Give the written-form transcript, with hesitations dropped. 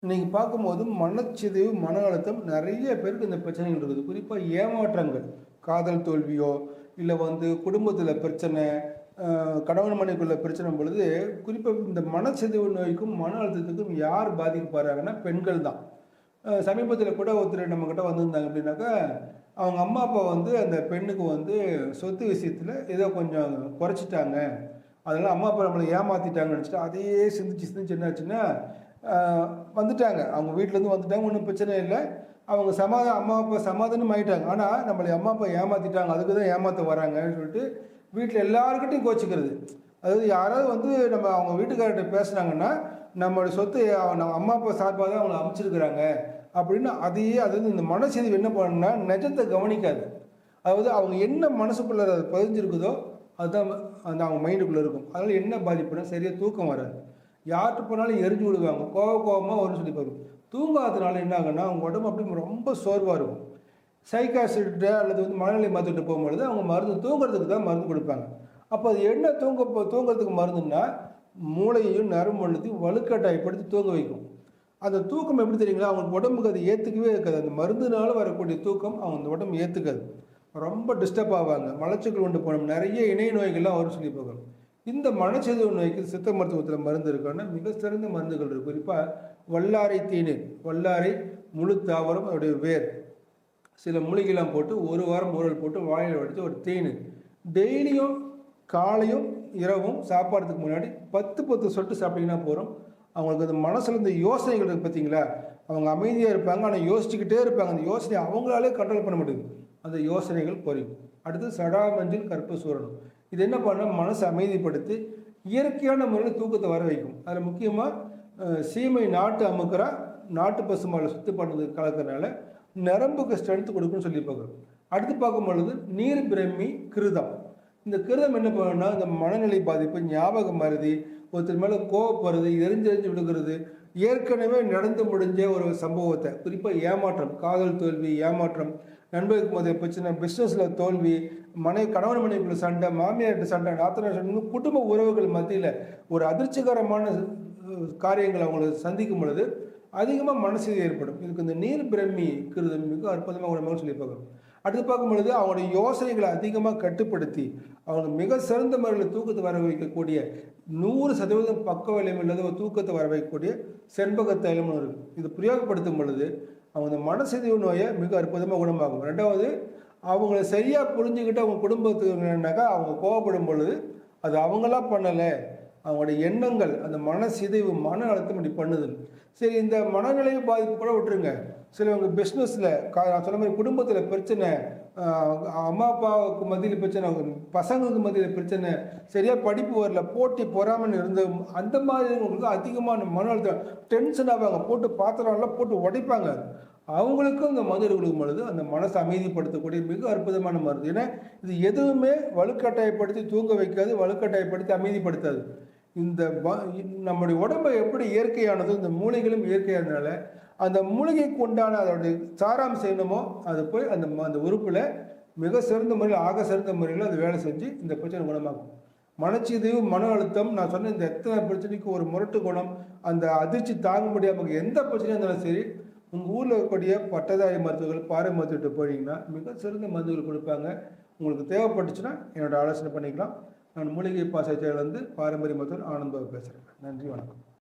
இன்னைக்கு பார்க்கும்போது மனச்சிதைவு, மன அழுத்தம் நெறைய பேருக்கு இந்த பிரச்சனைகள் இருக்குது. குறிப்பா ஏமாற்றங்கள். காதல் தோல்வியோ, இல்ல குடும்பத்தில பிரச்சனை, கணவன் மனைவிக்குள்ள பிரச்சனை பொழுது, குறிப்பா இந்த மனச்சிதைவு நோய்க்கும், மன அழுத்தத்துக்கும் யார் பாதிக்கப்படுறாங்கன்னா, பெண்கள் தான். சமீபத்தில கூட ஒருத்தர் நம்மகிட்ட வந்திருந்தாங்க எப்படின்னாக்கா, அவங்க அம்மா, அப்பா அந்த பெண்ணுக்கு சொத்து விஷயத்தில ஏதோ கொஞ்சம் குறைச்சிட்டாங்க. அதனால அம்மா, அப்பா நம்மள ஏமாத்திட்டாங்கன்னு நெனச்சுட்டு, அதையே சிந்திச்சு சிந்திச்சு என்னாச்சுன்னா, அ வந்துட்டாங்க. அவங்க வீட்லேருந்து வந்துட்டாங்க. ஒண்ணும் பிரச்சனை இல்ல. அவங்க அம்மா, அப்பா சமாதானம் ஆயிட்டாங்க. ஆனா, நம்மள அம்மா, அப்பா ஏமாத்திட்டாங்க. அதுக்கு தான் ஏமாத்த வராங்கன்னு சொல்லிட்டு, வீட்ல எல்லார்கிட்டயும் கோச்சுக்கிறது. அதாவது யாராவது நம்ம அவங்க வீட்டுக்காரர்ட்ட பேசுனாங்கன்னா, நம்மளுடைய சொத்து நம்ம அம்மா, அப்பா சார்பா தான் அவங்கள அனுப்பிச்சிருக்கிறாங்க. அப்படின்னு அதையே அதாவது இந்த மனசிதைவு என்ன பண்ணும்னா, நிஜத்த கவனிக்காது. அதாவது அவங்க என்ன மனசுக்குள்ள அது பதிஞ்சிருக்குதோ, அதுதான் அவங்க மைண்டுக்குள்ள இருக்கும். அதனால என்ன பாதிப்புனா, சரியா தூக்கம் வராது. யார்ட்ட போனாலும் எரிஞ்சு விடுவாங்க. கோவமா வரும்னு சொல்லி பாருங்க. தூங்காதனால என்ன ஆகும்னா, அவங்க உடம்பு அப்படியே ரொம்ப சோர்வா இருக்கும். சைக்காட்ரிஸ்ட்ட அல்லது மனநிலை மருத்துவர்ட்ட போகும்பொழுது, அவங்க மருந்து தூங்குறதுக்கு தான் மருந்து குடுப்பாங்க. அப்ப அது என்ன தூங்குறதுக்கு மருந்துன்னா, மூளையையும், நரம்பு மண்டலத்தையும் வலுக்கட்டாயப்படுத்தி தூங்க வைக்கும். அந்த தூக்கம் எப்படி தெரியுங்களா? அவங்க உடம்புக்கு அது ஏத்துக்கவே இருக்காது. அந்த மருந்துனால வரக்கூடிய தூக்கம் அவங்க அந்த உடம்பு ஏத்துக்காது. ரொம்ப டிஸ்டர்ப் ஆவாங்க. மலச்சிக்கல் கொண்டு போணும். நெறைய இணை நோய்கள்லாம் வரும்னு சொல்லி பார்க்குறோம். இந்த மனச்சிதைவு நோய்க்கு சித்த மருத்துவத்தில மருந்து இருக்கான்னா, மிக சிறந்த மருந்துகள் இருக்கு. குறிப்பா வல்லாரை தேநீர், வல்லாரை முழு தாவரம், அதோடைய வேர், சில மூலிகைலாம் போட்டு 1 வாரம் ஊறல் போட்டு வாயில வடித்து ஒரு தேநீர். டெய்லியும் காலையும், இரவும் சாப்பாடுறதுக்கு முன்னாடி 10, 10 சொட்டு சாப்பிட்டீங்கன்னா போதும். அவங்களுக்கு அந்த மனசுல இந்த யோசனைகள் இருக்கு பார்த்தீங்களா? அவங்க அமைதியா இருப்பாங்க. ஆனா யோசிச்சுக்கிட்டே இருப்பாங்க. அந்த யோசனைய அவங்களாலே கண்ட்ரோல் பண்ண முடியாது. அந்த யோசனைகள் குறையும். அடுத்து சடாமஞ்சள் கற்பூரசூரணம். இது என்ன பண்ணும்? மனச அமைதிப்படுத்தி, இயற்கையான முறையில தூக்கத்த வர வைக்கும். அதுல முக்கியமா சீமை நாட்டு அமுக்குரா, நாட்டு பசும்பால சுத்தி பண்ணது கலக்கறனால நரம்புக்கு ஸ்ட்ரென்த் குடுக்கும்னு சொல்லி பார்க்குறோம். அடுத்து பார்க்கும்பொழுது நீர் பிரம்மி, கிருதம். இந்த கிருதம் என்ன பண்ணும்னா, இந்த மனநிலை பாதிப்பு, ஞாபக மறதி, ஒருத்தர் மேல கோவப்படுறது, எரிஞ்சு விழுகிறது, ஏற்கனவே நடந்து முடிஞ்ச ஒரு சம்பவத்த, குறிப்பா ஏமாற்றம், காதல் தோல்வி, ஏமாற்றம், நண்பர்களுக்கு மத்திய பிரச்சனை, பிசினஸ்ல தோல்வி, கணவன் மனைவிக்குள்ள சண்டை, மாமியார்ட்ட சண்டை, நாத்தனார் சண்டை, குடும்ப உறவுகள் மத்தியில ஒரு அதிர்ச்சிகரமான காரியங்கள் அவங்கள சந்திக்கும் பொழுது அதிகமா மனசிதை ஏற்படும். இதுக்கு இந்த நீர் பிரம்மி கிருதம் மிக அற்புதமா குணமாகும்னு சொல்லி பார்க்குறோம். அடுத்து பார்க்கும்பொழுது அவங்களுடைய யோசனைகளை அதிகமா கட்டுப்படுத்தி, அவங்க மிக சிறந்த முறையில தூக்கத்த வர வைக்கக்கூடிய 100% பக்க விளைவு இல்லாத ஒரு தூக்கத்த வர வைக்கக்கூடிய செண்பக தைலம்னு இருக்கு. இது பிரயோகப்படுத்தும் பொழுது அவங்க இந்த மனசிதைவு நோயை மிக அற்புதமா குணமாகும். 2வது, அவங்கள சரியா புரிஞ்சுக்கிட்டு அவங்க குடும்பத்துக்குனாக்கா, அவங்க கோவப்படும் பொழுது அது அவங்களா பண்ணல. அவங்களுடைய எண்ணங்கள், அந்த மனசிதைவு, மன அழுத்தம் இப்படி பண்ணுது. சரி, இந்த மனநிலை பாதிப்பு கூட விட்டுருங்க. சிலவங்க பிஸ்னஸ்ல நான் சொன்ன மாதிரி குடும்பத்துல பிரச்சனை, அம்மா, அப்பாவுக்கு மத்தியில பிரச்சனை, பசங்களுக்கு மத்தியில பிரச்சனை, சரியா படிப்பு வரல, போட்டி பொறாமைன்னு இருந்த அந்த மாதிரிங்களுக்கு அதிகமான மன அழுத்தம், டென்ஷன் ஆவாங்க, போட்டு பாத்திரம்லாம் போட்டு உடைப்பாங்க. அவங்களுக்கும் இந்த மருந்து கொடுக்கும் பொழுது அந்த மனசை அமைதிப்படுத்தக்கூடிய மிக அற்புதமான மருந்து. ஏன்னா இது எதுவுமே வலுக்கட்டாயப்படுத்தி தூங்க வைக்காது, வலுக்கட்டாயப்படுத்தி அமைதிப்படுத்தாது. இந்த நம்முடைய உடம்பை எப்படி இயற்கையானதோ, இந்த மூலிகளும் இயற்கையானதுனால அந்த மூலிகைக்கு உண்டான அதோடைய சாராம்சம் என்னமோ அது போய் அந்த அந்த உறுப்புல மிக சிறந்த முறையில், ஆக சிறந்த முறையில் அது வேலை செஞ்சு இந்த பிரச்சனை குணமாக்கும். மனச்சிதைவு, மன அழுத்தம், நான் சொன்ன இந்த எத்தனை பிரச்சனைக்கு ஒரு முரட்டு குணம், அந்த அதிர்ச்சி தாங்க முடியாம எந்த பிரச்சனையும் இருந்தாலும் சரி, உங்கள் ஊரில் இருக்கக்கூடிய பட்டதாரி மருத்துவர்கள், பாறை மருத்துவர்கிட்ட போனீங்கன்னா மிக சிறந்த மருந்துகள் கொடுப்பாங்க. உங்களுக்கு தேவைப்பட்டுச்சுன்னா என்னோட ஆலோசனை பண்ணிக்கலாம். நான் மூலிகை பாசையிலிருந்து பாரம்பரிய மருத்துவர் ஆனந்த் பாபு பேசுகிறேன். நன்றி, வணக்கம்.